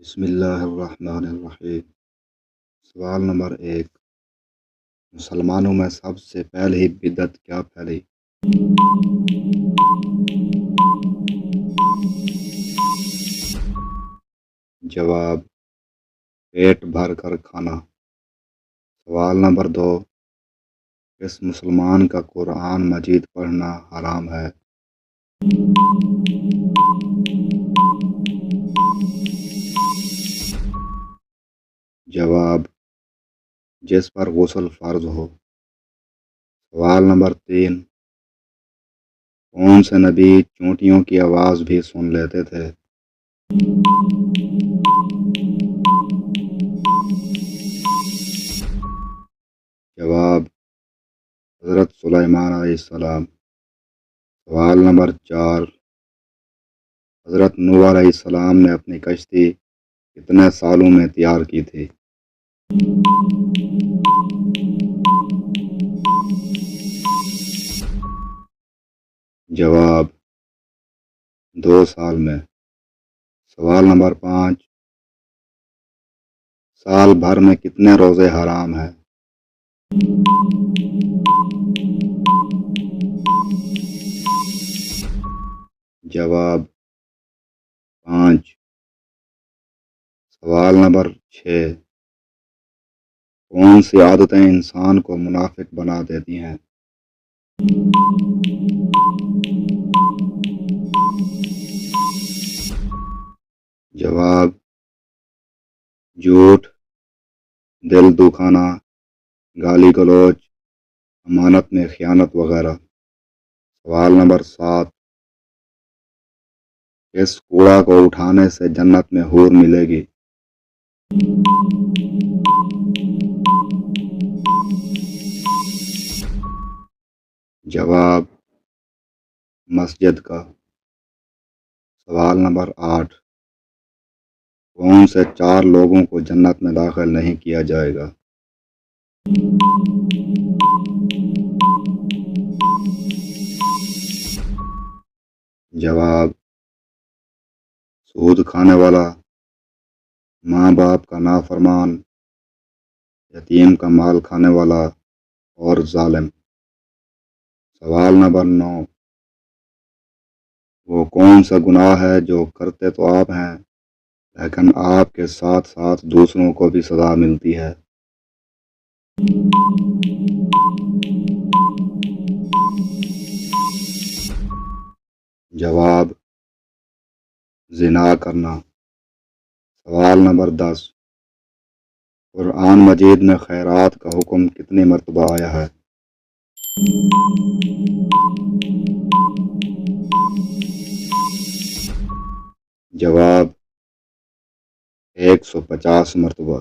بسم اللہ الرحمن الرحیم۔ سوال نمبر 1، مسلمانوں میں سب سے پہلی بدعت کیا پھیلی؟ جواب، پیٹ بھر کر کھانا۔ سوال نمبر 2، کس مسلمان کا قرآن مجید پڑھنا حرام ہے؟ جواب، جس پر غسل فرض ہو۔ سوال نمبر 3، کون سے نبی چونٹیوں کی آواز بھی سن لیتے تھے؟ جواب، حضرت سلیمان علیہ السلام۔ سوال نمبر 4، حضرت نوح علیہ السلام نے اپنی کشتی کتنے سالوں میں تیار کی تھی؟ جواب، 2 سال میں۔ سوال نمبر 5، سال بھر میں کتنے روزے حرام ہیں؟ جواب، 5۔ سوال نمبر 6، کون سی عادتیں انسان کو منافق بنا دیتی ہیں؟ جواب، جھوٹ، دل دکھانا، گالی گلوچ، امانت میں خیانت وغیرہ۔ سوال نمبر 7، کس کوڑا کو اٹھانے سے جنت میں حور ملے گی؟ جواب، مسجد کا۔ سوال نمبر 8، کون سے 4 لوگوں کو جنت میں داخل نہیں کیا جائے گا؟ جواب، سود کھانے والا، ماں باپ کا نافرمان، یتیم کا مال کھانے والا اور ظالم۔ سوال نمبر 9، وہ کون سا گناہ ہے جو کرتے تو آپ ہیں لیکن آپ کے ساتھ ساتھ دوسروں کو بھی سزا ملتی ہے؟ جواب، زنا کرنا۔ سوال نمبر 10، قرآن مجید میں خیرات کا حکم کتنی مرتبہ آیا ہے؟ جواب، 150 مرتبہ۔